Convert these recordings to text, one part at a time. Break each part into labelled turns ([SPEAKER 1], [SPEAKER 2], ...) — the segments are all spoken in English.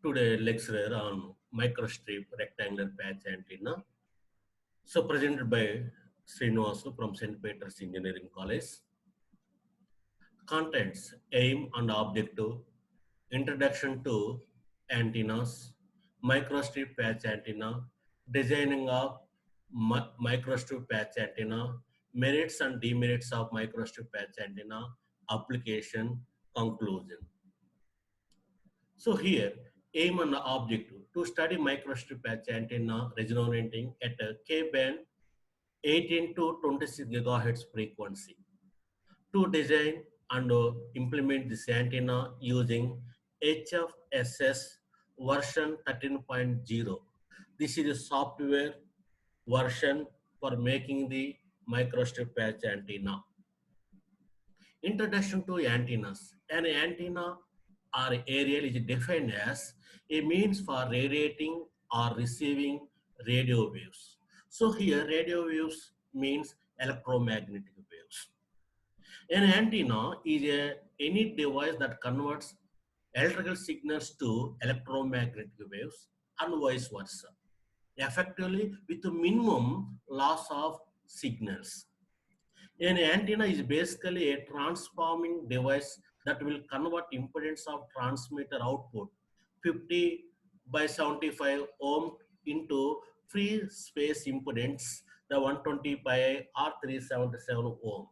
[SPEAKER 1] Today lecturer on microstrip rectangular patch antenna. So presented by Srinivasu from St. Peter's Engineering College. Contents, aim and objective, introduction to antennas, microstrip patch antenna, designing of microstrip patch antenna, merits and demerits of microstrip patch antenna, application, conclusion. So here, aim and objective to study microstrip patch antenna resonating at a K-band 18 to 26 gigahertz frequency. To design and implement this antenna using HFSS version 13.0. This is a software version for making the microstrip patch antenna. Introduction to antennas. An antenna or aerial is defined as a means for radiating or receiving radio waves. So here radio waves means electromagnetic waves. An antenna is any device that converts electrical signals to electromagnetic waves and vice versa, effectively with a minimum loss of signals. An antenna is basically a transforming device that will convert impedance of transmitter output 50 by 75 ohm into free space impedance the 120 by R377 ohm.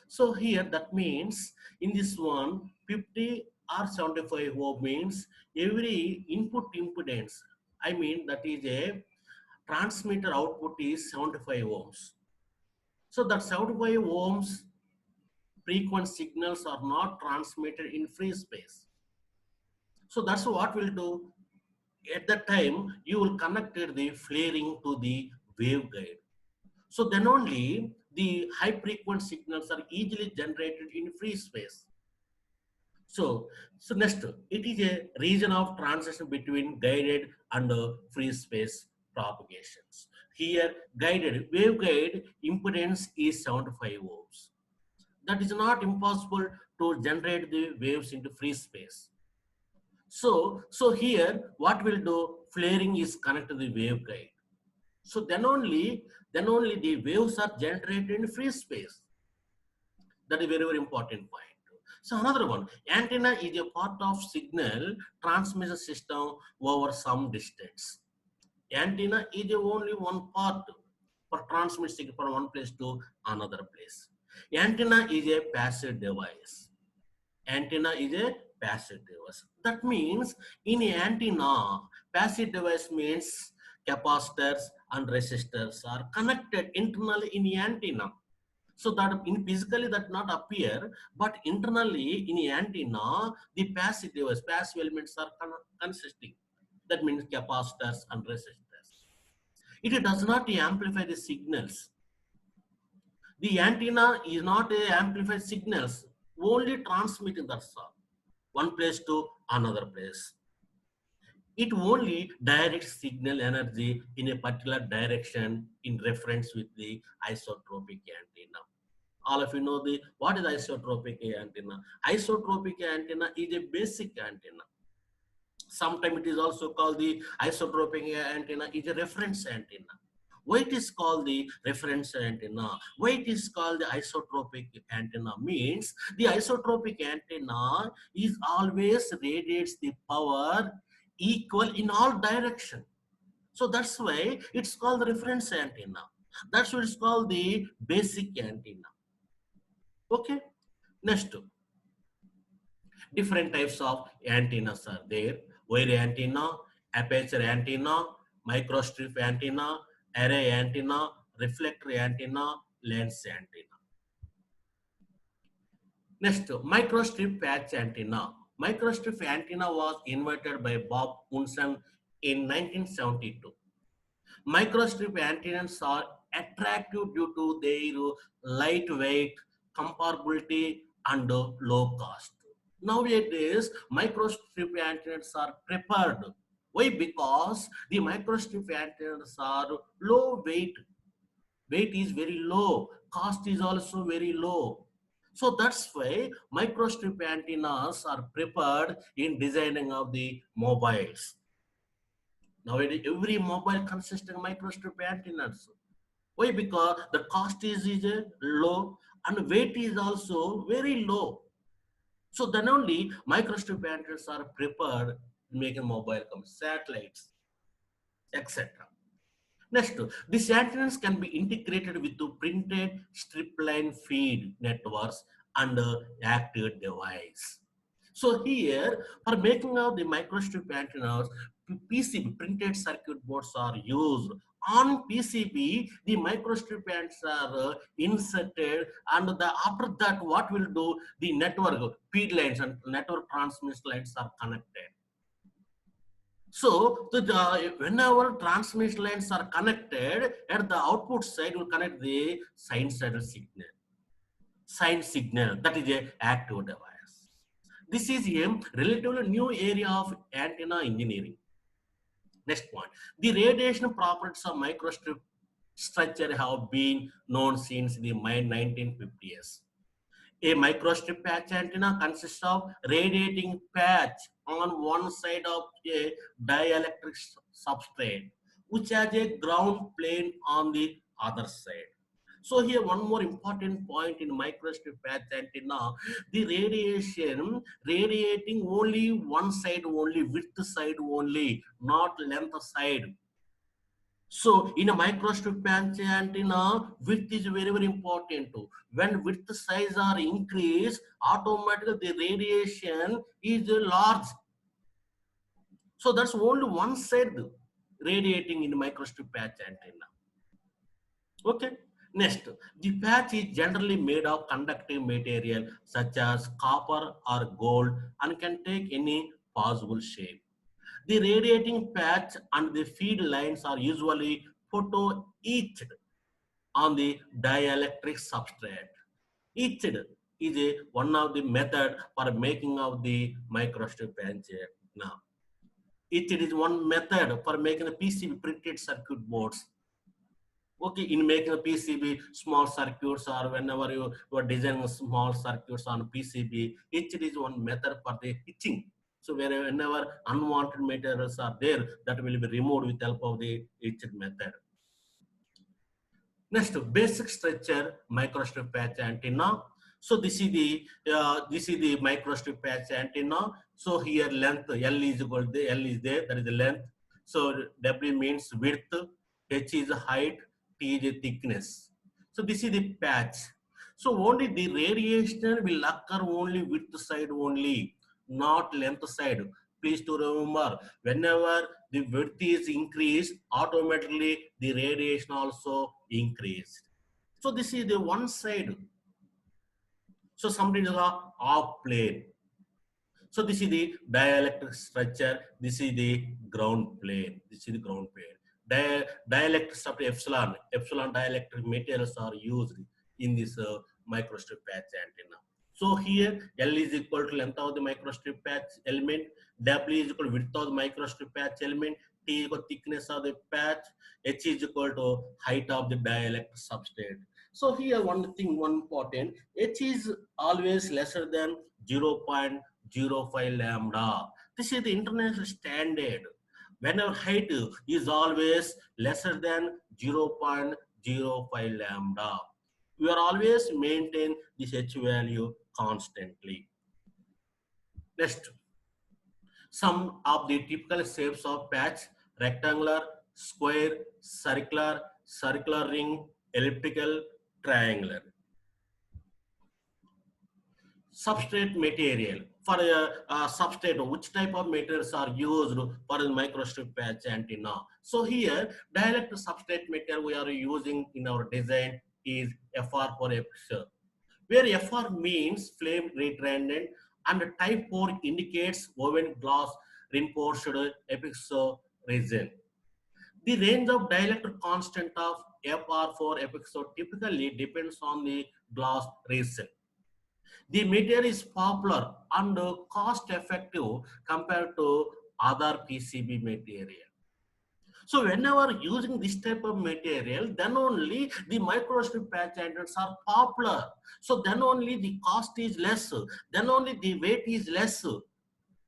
[SPEAKER 1] So here that means in this one 50 or 75 ohm means every input impedance. I mean that is a transmitter output is 75 ohms. So that 75 ohms frequent signals are not transmitted in free space. So that's what we'll do. At that time, you will connect the flaring to the waveguide. So then only the high frequency signals are easily generated in free space. So next, it is a region of transition between guided and free space propagations. Here, guided waveguide impedance is 75 ohms. That is not impossible to generate the waves into free space. So here, what we'll do, flaring is connected to the waveguide. So then only the waves are generated in free space. That is very, very important point. So another one, antenna is a part of signal transmission system over some distance. Antenna is only one part for transmitting signal from one place to another place. Antenna is a passive device. Antenna is a passive device. That means in antenna, passive device means capacitors and resistors are connected internally in antenna. So that in physically that not appear, but internally in antenna, the passive device, passive elements are consisting. That means capacitors and resistors. It does not amplify the signals. The antenna is not a amplified signals, only transmitting that's all, one place to another place. It only directs signal energy in a particular direction in reference with the isotropic antenna. All of you know the what is isotropic antenna. Isotropic antenna is a basic antenna. Sometimes it is also called the isotropic antenna is a reference antenna. Why it is called the reference antenna? Why it is called the isotropic antenna means the isotropic antenna is always radiates the power equal in all direction. So that's why it's called the reference antenna. That's what it's called the basic antenna. Okay. Next, different types of antennas are there. Wire antenna, aperture antenna, microstrip antenna, array antenna, reflector antenna, lens antenna. Next, microstrip patch antenna. Microstrip antenna was invented by Bob Unsen in 1972. Microstrip antennas are attractive due to their lightweight, comparability, and low cost. Nowadays, microstrip antennas are prepared. Why? Because the microstrip antennas are low weight. Weight is very low. Cost is also very low. So that's why microstrip antennas are prepared in designing of the mobiles. Nowadays, every mobile consists of microstrip antennas. Why? Because the cost is low and weight is also very low. So then only microstrip antennas are prepared making mobile come satellites, etc. Next, these antennas can be integrated with the printed strip-line feed networks and active device. So here, for making of the microstrip antennas, PCB printed circuit boards are used. On PCB, the microstrip antennas are inserted, and after that, what will do? The network feed lines and network transmission lines are connected. So whenever transmission lines are connected, at the output side will connect the sine signal that is a active device. This is a relatively new area of antenna engineering. Next point, the radiation properties of microstrip structure have been known since the mid 1950s. A microstrip patch antenna consists of radiating patch on one side of a dielectric substrate, which has a ground plane on the other side. So here one more important point in microstrip patch antenna, the radiation radiating only one side only, width side only, not length side. So in a microstrip patch antenna, width is very, very important too. When width size are increased, automatically the radiation is large. So that's only one side radiating in microstrip patch antenna. Okay. Next, the patch is generally made of conductive material such as copper or gold and can take any possible shape. The radiating patch and the feed lines are usually photo etched on the dielectric substrate. Etched is one of the method for making of the microstrip antenna. Now, etched is one method for making the PCB printed circuit boards. Okay, in making a PCB small circuits or whenever you are designing small circuits on PCB, etched is one method for the etching. So whenever unwanted materials are there, that will be removed with help of the etched method. Next, basic structure microstrip patch antenna. So this is the microstrip patch antenna. So here length L is equal to L is there, that is the length. So W means width, H is height, T is thickness. So this is the patch. So only the radiation will occur only width side only, not length side. Please to remember, whenever the width is increased, automatically the radiation also increased. So this is the one side. So something is off plane. So this is the dielectric structure. This is the ground plane. This is the ground plane. Dielectric structure epsilon. Epsilon dielectric materials are used in this microstrip patch antenna. So here L is equal to length of the microstrip patch element. W is equal to width of the microstrip patch element. T is equal to thickness of the patch. H is equal to height of the dielectric substrate. So here one thing, one important, H is always lesser than 0.05 lambda. This is the international standard. Whenever height is always lesser than 0.05 lambda, we are always maintain this H value constantly. Next, some of the typical shapes of patch: rectangular, square, circular, circular ring, elliptical, triangular. Substrate material. For a substrate, which type of materials are used for the microstrip patch antenna? So here, dielectric substrate material we are using in our design is FR for epixel, where FR means flame retardant and type 4 indicates woven glass reinforced epixel resin. The range of dielectric constant of FR for epixel typically depends on the glass resin. The material is popular and cost effective compared to other PCB material. So whenever using this type of material, then only the microstrip patch antennas are popular. So then only the cost is less, then only the weight is less.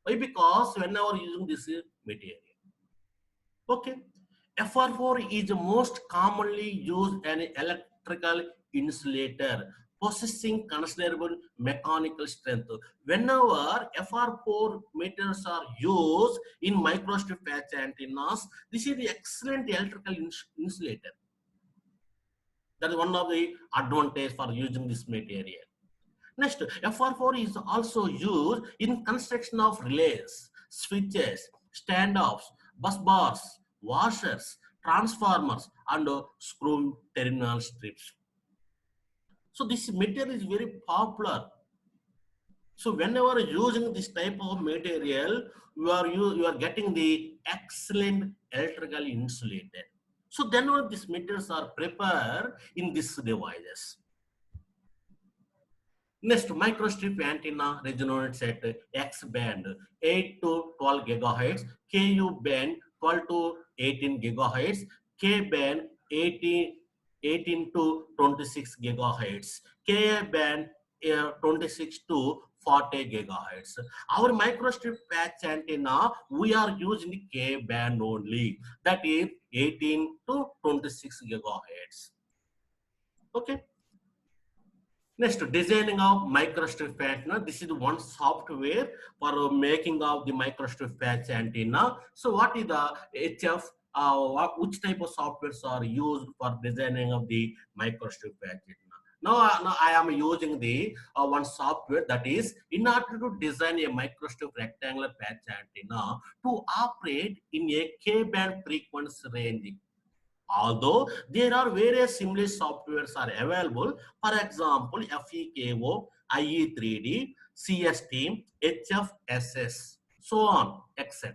[SPEAKER 1] Why? Because whenever using this material. Okay. FR4 is the most commonly used an electrical insulator possessing considerable mechanical strength. Whenever FR4 meters are used in microstrip patch antennas, this is the excellent electrical insulator. That is one of the advantage for using this material. Next, FR4 is also used in construction of relays, switches, standoffs, bus bars, washers, transformers, and screw terminal strips. So this material is very popular. So whenever using this type of material, you are getting the excellent electrical insulated. So then all these materials are prepared in these devices. Next, microstrip antenna resonates at X band 8 to 12 gigahertz, Ku band 12 to 18 gigahertz, K band 18 to 26 gigahertz, Ka band 26 to 40 gigahertz. Our microstrip patch antenna, we are using the K band only, that is 18 to 26 gigahertz. Okay. Next, designing of microstrip antenna. This is one software for making of the microstrip patch antenna. So, what is the HF? Which type of softwares are used for designing of the microstrip patch antenna? Now I am using the one software, that is in order to design a microstrip rectangular patch antenna to operate in a K-band frequency range. Although there are various similar softwares are available, for example, FEKO, IE3D, CST, HFSS, so on, etc.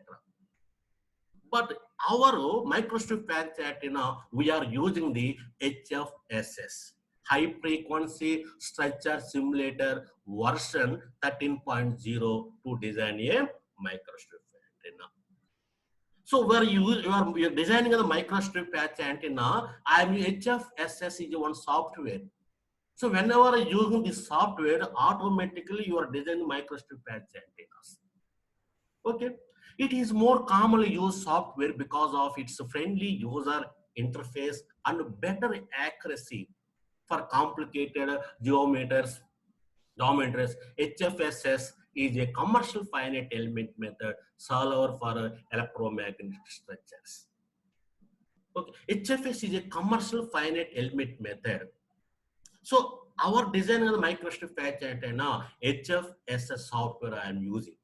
[SPEAKER 1] But our microstrip patch antenna, we are using the HFSS, high frequency structure simulator version 13.0 to design a microstrip antenna. So where you are designing the microstrip patch antenna, I'm HFSS is one software. So whenever using this software, automatically you are designing microstrip patch antennas. Okay. It is more commonly used software because of its friendly user interface and better accuracy for complicated geometers. HFSS is a commercial finite element method solver for electromagnetic structures. Okay. HFS is a commercial finite element method. So our design of the microstrip patch antenna, HFSS software I am using.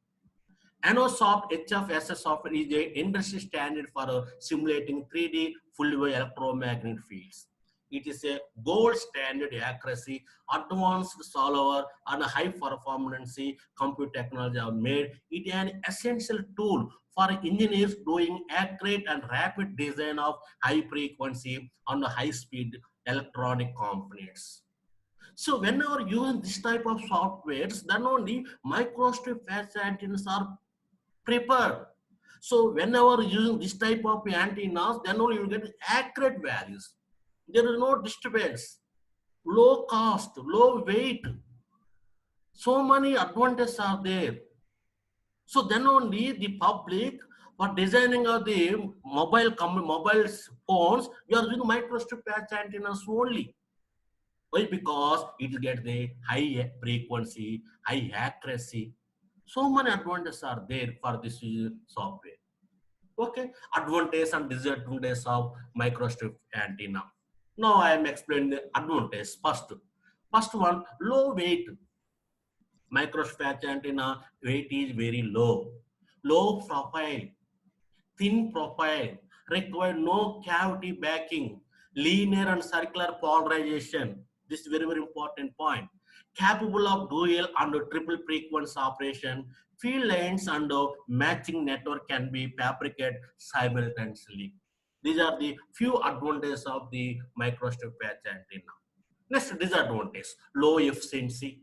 [SPEAKER 1] ANOSOFT HFSS software is an industry standard for simulating 3D full wave electromagnetic fields. It is a gold standard accuracy, advanced solver, and high performance compute technology have made it an essential tool for engineers doing accurate and rapid design of high frequency and high speed electronic components. So whenever using this type of softwares, then only microstrip patch antennas are prepared. So whenever using this type of antennas, then only you get accurate values. There is no disturbance, low cost, low weight. So many advantages are there. So then only the public for designing of the mobile phones, you are using microstrip patch antennas only. Why? Because it will get the high frequency, high accuracy. So many advantages are there for this software. Okay, advantage and disadvantage of microstrip antenna. Now I am explaining the advantage first. First one, low weight. Microstrip patch antenna weight is very low. Low profile, thin profile, require no cavity backing, linear and circular polarization. This is very important point. Capable of dual and triple frequency operation, field lines and matching network can be fabricated simultaneously. These are the few advantages of the microstrip patch antenna. Next disadvantage, low efficiency,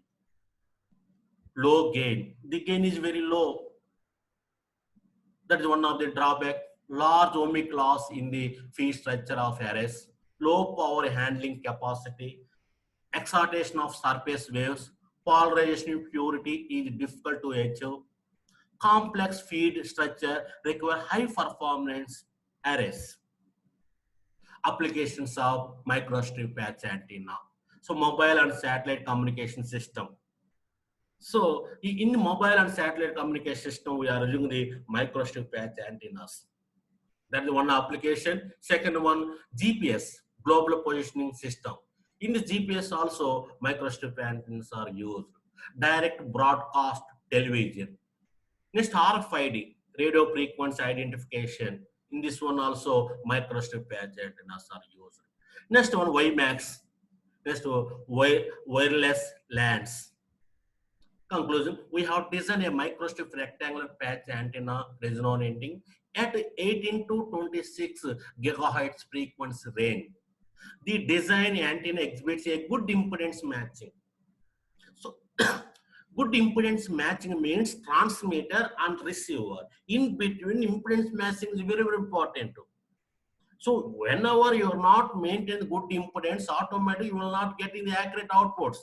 [SPEAKER 1] low gain. The gain is very low. That is one of the drawback. large ohmic loss in the fee structure of arrays, low power handling capacity, excitation of surface waves, polarization purity is difficult to achieve, complex feed structure require high performance arrays, applications of microstrip patch antenna. So mobile and satellite communication system. So in the mobile and satellite communication system, we are using the microstrip patch antennas. That is one application. Second one, GPS, global positioning system. In the GPS also, microstrip antennas are used. Direct broadcast television. Next, RFID, radio frequency identification. In this one also, microstrip patch antennas are used. Next one, WiMAX. Next, wireless LANs. Conclusion, we have designed a microstrip rectangular patch antenna resonating at 18 to 26 gigahertz frequency range. The design antenna exhibits a good impedance matching. So, good impedance matching means transmitter and receiver. In between, impedance matching is very, very important. So, whenever you are not maintaining good impedance, automatically you will not get the accurate outputs.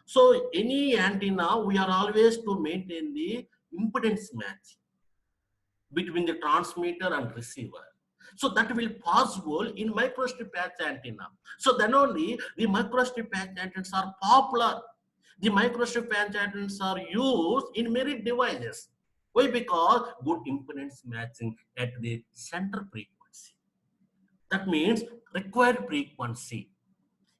[SPEAKER 1] So any antenna, we are always to maintain the impedance match between the transmitter and receiver. So that will possible in microstrip patch antenna. So then only the microstrip patch antennas are popular. The microstrip patch antennas are used in many devices. Why? Because good impedance matching at the center frequency. That means required frequency.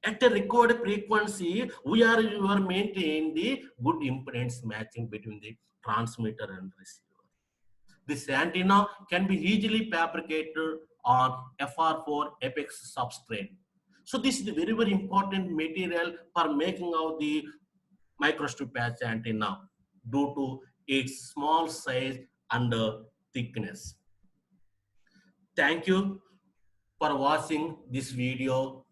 [SPEAKER 1] At a required frequency, we are maintaining the good impedance matching between the transmitter and receiver. This antenna can be easily fabricated on FR4 apex substrate. So this is a very, very important material for making of the microstrip patch antenna due to its small size and thickness. Thank you for watching this video.